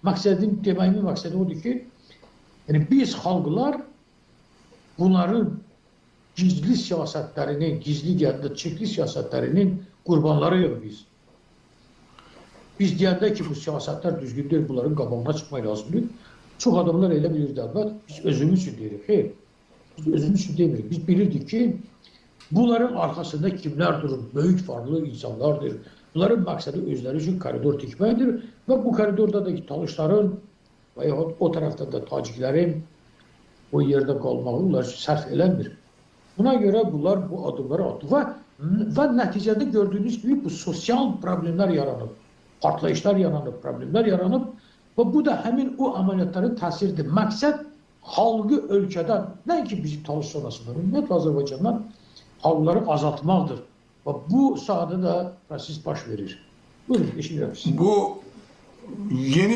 deməyimin məqsədi odur ki, yəni biz xalqlar bunların gizli siyasətlərinin, gizli çirkli siyasətlərinin qurbanlarıyıq biz. Biz deyəndə ki, bu siyasətlər düzgün deyil, bunların qabağına çıxmaq lazımdır. Çox adamlar elə bilirdi, əlbət, biz özümüz üçün deyirik. Xeyr, biz özümüz üçün demirik. Biz bilirdik ki, bunların arkasında kimlər durur? Böyük varlı insanlardır. Bunların məqsədi özləri üçün koridor tikməkdir və bu koridorda da talışların və yaxud o tərəfdə də taciklərin o yerdə qalmağı onlar sərf eləmir. Buna görə bunlar bu adımları atdı və nəticədə gördüyünüz gibi bu sosial problemlər yaranıb, partlayışlar yaranıb, problemlər yaranıb və bu da həmin o əməliyyatların təsiridir. Məqsəd xalqı ölkədən, nəinki bizim talış sonrasında, ümumiyyətlə Azərbaycandan xalqları azaltmaqdır. Və bu sahədə də proses baş verir. Buyurun, eşidirəm siz. Bu yeni